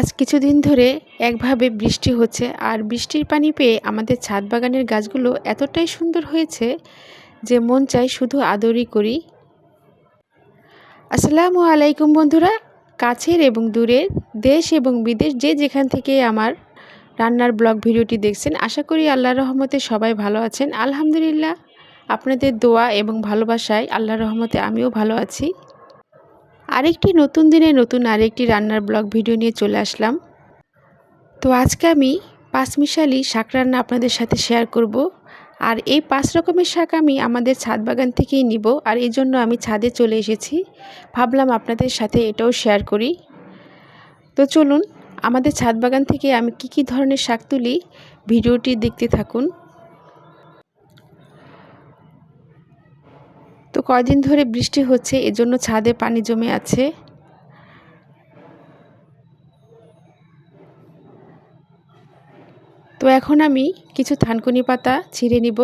আজ কিছুদিন ধরে একভাবে বৃষ্টি হচ্ছে আর বৃষ্টির পানি পেয়ে আমাদের ছাদ বাগানের গাছগুলো এতটাই সুন্দর হয়েছে যে মন চায় শুধু আদরই করি। আসসালামু আলাইকুম বন্ধুরা, কাছের এবং দূরের, দেশ এবং বিদেশ যে যেখান থেকে আমার রান্নার ব্লগ ভিডিওটি দেখছেন, আশা করি আল্লাহর রহমতে সবাই ভালো আছেন। আলহামদুলিল্লাহ, আপনাদের দোয়া এবং ভালোবাসায় আল্লাহর রহমতে আমিও ভালো আছি। আরেকটি নতুন দিনে নতুন আরেকটি রান্নার ব্লগ ভিডিও নিয়ে চলে আসলাম। তো আজকে আমি পাঁচমিশালি শাক রান্না আপনাদের সাথে শেয়ার করব। আর এই 5 রকমের শাক আমি আমাদের ছাদ বাগান থেকেই নিব, আর এই জন্য আমি ছাদে চলে এসেছি। ভাবলাম আপনাদের সাথে এটাও শেয়ার করি। তো চলুন, আমাদের ছাদ বাগান থেকে আমি কি ধরনের শাক তুলি ভিডিওটি দেখতে থাকুন। তো কয়দিন ধরে বৃষ্টি হচ্ছে, এজন্য ছাদে পানি জমে আছে। তো এখন আমি কিছু থানকুনি পাতা ছিঁড়ে নিব।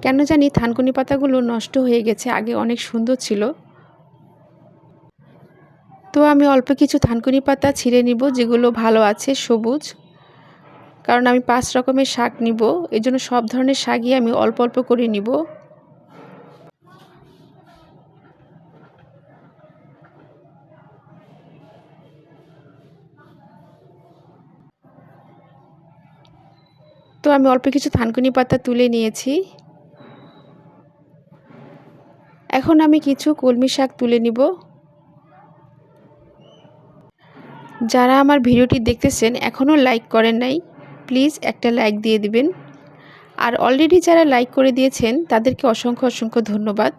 কেন জানি থানকুনি পাতাগুলো নষ্ট হয়ে গেছে, আগে অনেক সুন্দর ছিল। তো আমি অল্প কিছু থানকুনি পাতা ছিঁড়ে নিব যেগুলো ভালো আছে, সবুজ। কারণ আমি 5 রকমের শাক নিব, এজন্য সব ধরনের শাকই আমি অল্প অল্প করে নিব। তো আমি অল্প কিছু থানকুনি পাতা তুলে নিয়েছি। এখন আমি কিছু কলমি শাক তুলে নিব। যারা আমার ভিডিওটি দেখতেছেন এখনও লাইক করেন নাই, প্লিজ একটা লাইক দিয়ে দিবেন। আর অলরেডি যারা লাইক করে দিয়েছেন তাদেরকে অসংখ্য অসংখ্য ধন্যবাদ।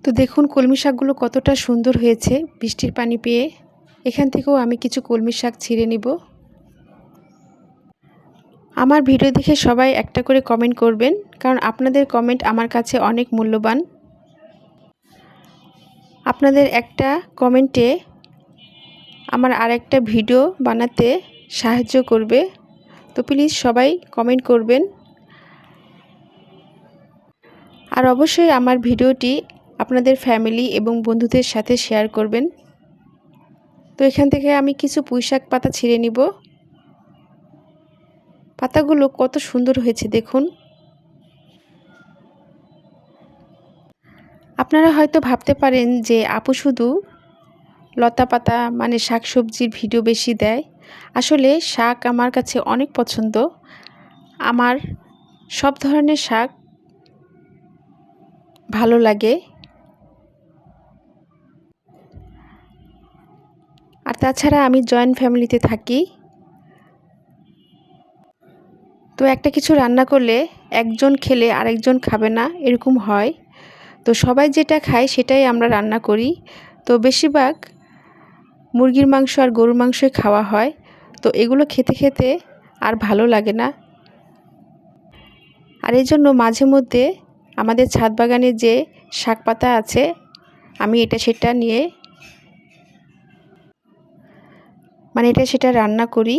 তো দেখুন কলমি শাকগুলো কতটা সুন্দর হয়েছে বৃষ্টির পানি পেয়ে। এখান থেকেও আমি কিছু কলমি শাক ছিঁড়ে নিব। আমার ভিডিও দেখে সবাই একটা করে কমেন্ট করবেন, কারণ আপনাদের কমেন্ট আমার কাছে অনেক মূল্যবান। আপনাদের একটা কমেন্টে আমার আরেকটা ভিডিও বানাতে সাহায্য করবে। তো প্লিজ সবাই কমেন্ট করবেন। আর অবশ্যই আমার ভিডিওটি আপনাদের ফ্যামিলি এবং বন্ধুদের সাথে শেয়ার করবেন। তো এখান থেকে আমি কিছু পুঁইশাক পাতা ছিঁড়ে নিব। পাতাগুলো কত সুন্দর হয়েছে দেখুন। আপনারা হয়তো ভাবতে পারেন যে আপু শুধু লতা পাতা মানে শাকসবজির ভিডিও বেশি দেয়। আসলে শাক আমার কাছে অনেক পছন্দ। আমার সব ধরনের শাক ভালো লাগে। আর তাছাড়া আমি জয়েন্ট ফ্যামিলিতে থাকি। তো একটা কিছু রান্না করলে একজন খেলে আরেকজন খাবে না, এরকম হয়। তো সবাই যেটা খায় সেটাই আমরা রান্না করি। তো বেশিরভাগ মুরগির মাংস আর গরুর মাংসই খাওয়া হয়। তো এগুলো খেতে খেতে আর ভালো লাগে না। আর এই জন্য মাঝে মধ্যে আমাদের ছাদ বাগানে যে শাক পাতা আছে আমি এটা সেটা নিয়ে এটা সেটা রান্না করি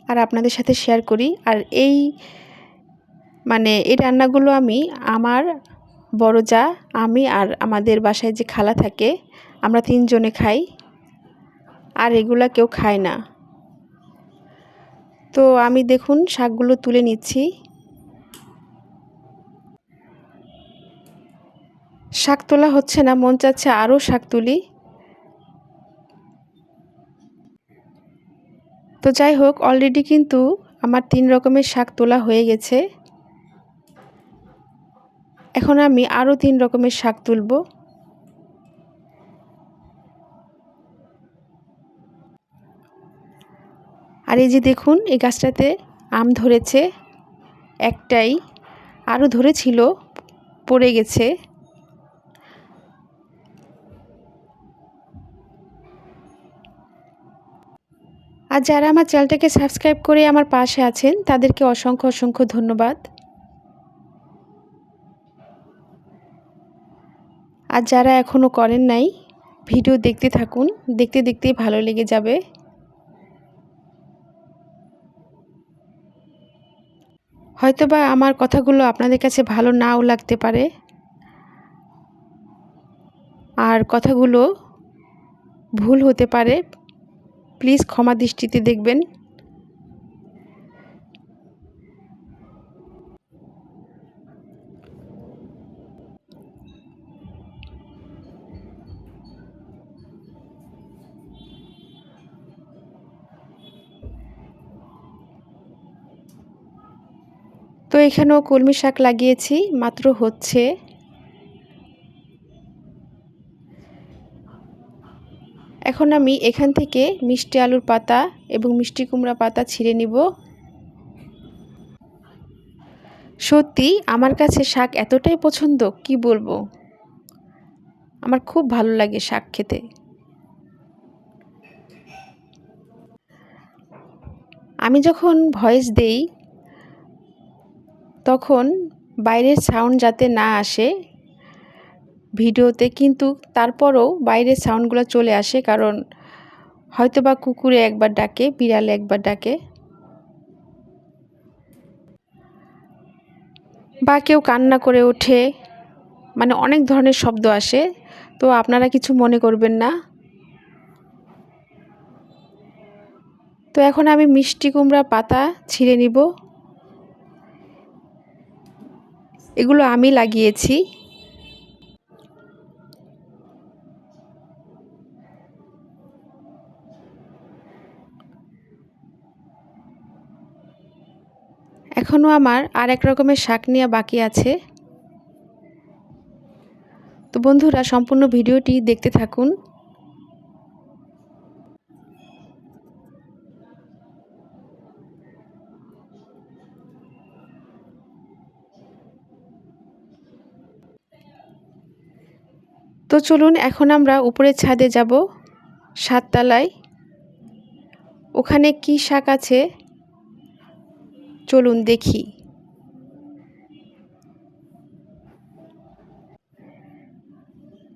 আর আপনাদের সাথে শেয়ার করি। আর এই রান্নাগুলো আমি আমার বড় যা, আমি আর আমাদের বাসায় যে খালা থাকে, আমরা 3 জনে খাই। আর এগুলা কেউ খায় না। তো আমি দেখুন শাকগুলো তুলে নিচ্ছি। শাক তোলা হচ্ছে না, মন চাচ্ছে আরও শাক তুলি। তো যাই হোক, অলরেডি কিন্তু আমার 3 রকমের শাক তোলা হয়ে গেছে। এখন আমি আরও 3 রকমের শাক তুলব। আর এই যে দেখুন, এই গাছটাতে আম ধরেছে একটাই, আরও ধরেছিল, পড়ে গেছে। আর যারা আমার চ্যানেলটাকে সাবস্ক্রাইব করে আমার পাশে আছেন তাদেরকে অসংখ্য অসংখ্য ধন্যবাদ। আর যারা এখনও করেন নাই ভিডিও দেখতে থাকুন, দেখতে দেখতেই ভালো লেগে যাবে। হয়তোবা আমার কথাগুলো আপনাদের কাছে ভালো নাও লাগতে পারে, আর কথাগুলো ভুল হতে পারে, প্লিজ ক্ষমা দৃষ্টিতে দেখবেন। তো এখানেও কলমি শাক লাগিয়েছি, মাত্র হচ্ছে। এখন আমি এখান থেকে মিষ্টি আলুর পাতা এবং মিষ্টি কুমড়া পাতা ছিঁড়ে নিব। সত্যি আমার কাছে শাক এতটাই পছন্দ, কি বলবো, আমার খুব ভালো লাগে শাক খেতে। আমি যখন ভয়েস দেই তখন বাইরের সাউন্ড যাতে না আসে ভিডিওতে, কিন্তু তারপরও বাইরের সাউন্ডগুলো চলে আসে, কারণ হয়তোবা কুকুরে একবার ডাকে, বিড়ালে একবার ডাকে, বা কেউ কান্না করে ওঠে, মানে অনেক ধরনের শব্দ আসে। তো আপনারা কিছু মনে করবেন না। তো এখন আমি মিষ্টি কুমড়া পাতা ছিঁড়ে নিব। এগুলো আমি লাগিয়েছি। এখনও আমার আর এক রকমের শাক নেওয়া বাকি আছে। তো বন্ধুরা, সম্পূর্ণ ভিডিওটি দেখতে থাকুন। তো চলুন এখন আমরা উপরের ছাদে যাব, 7 তলায়। ওখানে কি শাক আছে চলুন দেখি।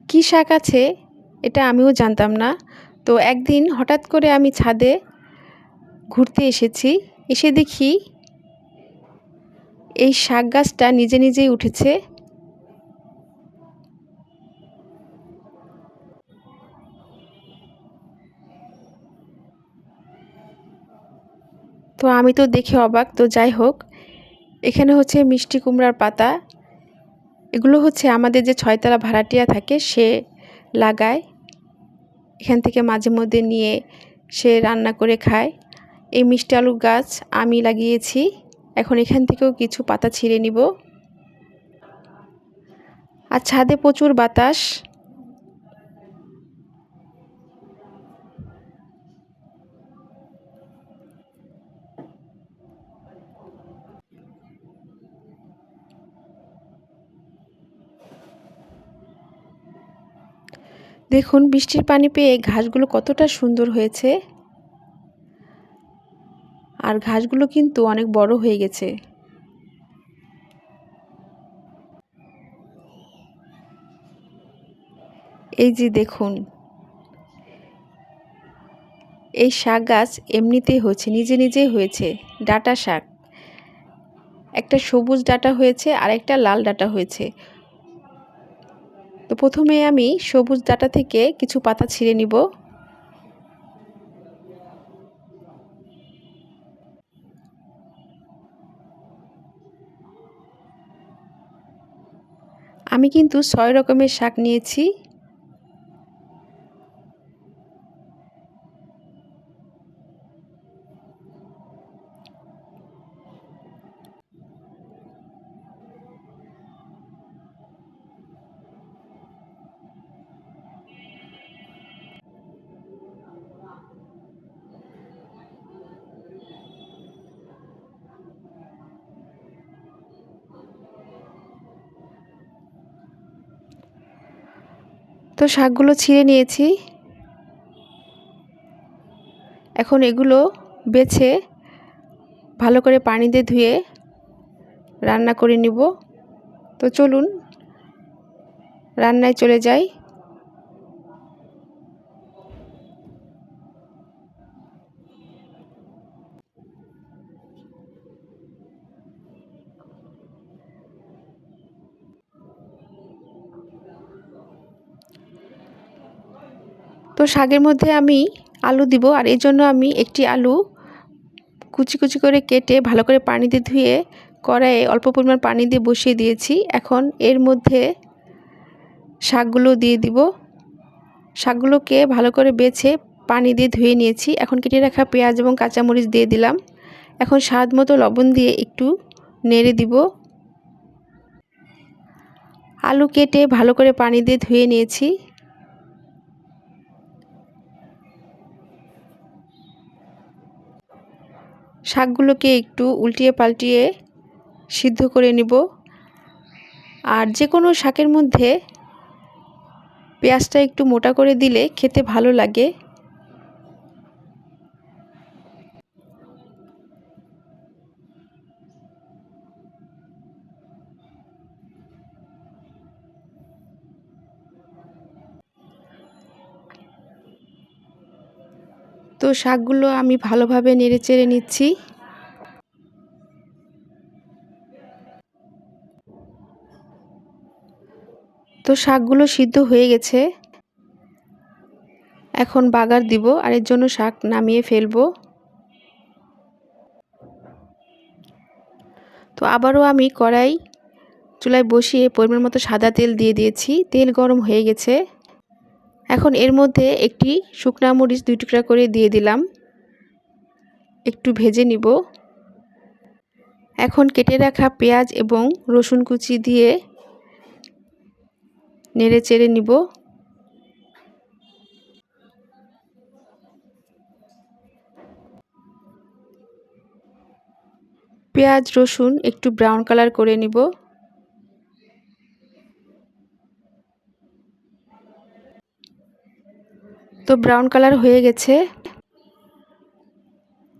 কি শাক আছে এটা আমিও জানতাম না। তো একদিন হঠাৎ করে আমি ছাদে ঘুরতে এসেছি, এসে দেখি এই শাক গাছটা নিজে নিজেই উঠেছে। তো আমি তো দেখে অবাক। তো যাই হোক, এখানে হচ্ছে মিষ্টি কুমড়ার পাতা। এগুলো হচ্ছে আমাদের যে 6 তলা ভাড়াটিয়া থাকে সে লাগায়, এখান থেকে মাঝে মধ্যে নিয়ে সে রান্না করে খায়। এই মিষ্টি আলু গাছ আমি লাগিয়েছি। এখন এখান থেকেও কিছু পাতা ছিঁড়ে নিব। আর ছাদে প্রচুর বাতাস। দেখুন বৃষ্টির পানি পেয়ে ঘাসগুলো কতটা সুন্দর হয়েছে, আর ঘাসগুলো কিন্তু অনেক বড় হয়ে গেছে। এই যে দেখুন, এই শাক গাছ এমনিতেই হয়েছে, নিজে নিজেই হয়েছে। ডাঁটা শাক, একটা সবুজ ডাঁটা হয়েছে আর একটা লাল ডাঁটা হয়েছে। তো প্রথমে আমি সবুজ ডাঁটা থেকে কিছু পাতা ছিঁড়ে নিব। আমি কিন্তু 6 রকমের শাক নিয়েছি। তো শাকগুলো ছিঁড়ে নিয়েছি। এখন এগুলো বেছে ভালো করে পানি দিয়ে ধুয়ে রান্না করে নিব। তো চলুন রান্নায় চলে যাই। তো শাকের মধ্যে আমি আলু দিব, আর এই জন্য আমি একটি আলু কুচি কুচি করে কেটে ভালো করে পানি দিয়ে ধুয়ে কড়াইয়ে অল্প পরিমাণ পানি দিয়ে বসিয়ে দিয়েছি। এখন এর মধ্যে শাকগুলো দিয়ে দিব। শাকগুলোকে ভালো করে বেছে পানি দিয়ে ধুয়ে নিয়েছি। এখন কেটে রাখা পেঁয়াজ এবং কাঁচামরিচ দিয়ে দিলাম। এখন স্বাদ মতো লবণ দিয়ে একটু নেড়ে দিব। আলু কেটে ভালো করে পানি দিয়ে ধুয়ে নিয়েছি। শাকগুলোকে একটু উল্টিয়ে পাল্টিয়ে সিদ্ধ করে নিব। আর যে কোনো শাকের মধ্যে পেঁয়াজটা একটু মোটা করে দিলে খেতে ভালো লাগে। তো শাকগুলো আমি ভালোভাবে নেড়েচেড়ে নিচ্ছি। তো শাকগুলো সিদ্ধ হয়ে গেছে। এখন বাগার দিব, আর এর জন্য শাক নামিয়ে ফেলবো। তো আবারও আমি কড়াই চুলায় বসিয়ে পরিমাণ মতো সাদা তেল দিয়ে দিয়েছি। তেল গরম হয়ে গেছে। এখন এর মধ্যে একটি শুকনা মরিচ 2 টুকরা করে দিয়ে দিলাম। একটু ভেজে নিব। এখন কেটে রাখা পেঁয়াজ এবং রসুন কুচি দিয়ে নেড়ে চেড়ে নিব। পেঁয়াজ রসুন একটু ব্রাউন কালার করে নিব। তো ব্রাউন কালার হয়ে গেছে।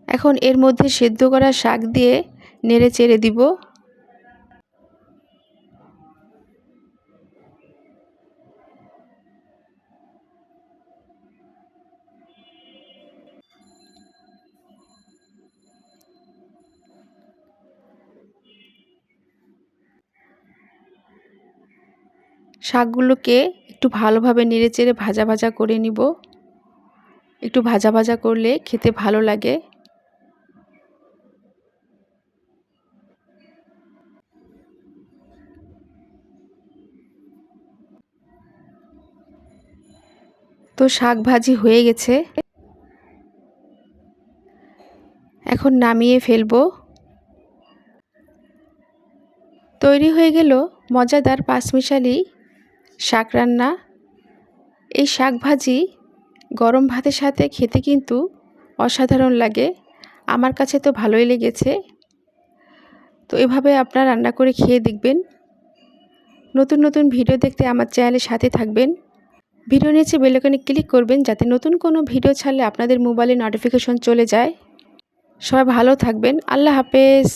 এখন এর মধ্যে সেদ্ধ করা শাক দিয়ে নেড়ে চেড়ে দিব। শাকগুলোকে একটু ভালোভাবে নেড়ে চেড়ে ভাজা ভাজা করে নিব। একটু ভাজা ভাজা করলে খেতে ভালো লাগে। তো শাক ভাজি হয়ে গেছে। এখন নামিয়ে ফেলবো। তৈরি হয়ে গেল মজাদার পাঁচমিশালি শাক রান্না। এই শাক ভাজি গরম ভাতের সাথে খেতে কিন্তু অসাধারণ লাগে। আমার কাছে তো ভালোই লেগেছে। তো এভাবে আপনারা রান্না করে খেয়ে দেখবেন। নতুন নতুন ভিডিও দেখতে আমার চ্যানেলের সাথে থাকবেন। ভিডিও নিচে বেল আইকনে ক্লিক করবেন যাতে নতুন কোনো ভিডিও ছাড়লে আপনাদের মোবাইলে নোটিফিকেশন চলে যায়। সবাই ভালো থাকবেন। আল্লাহ হাফেজ।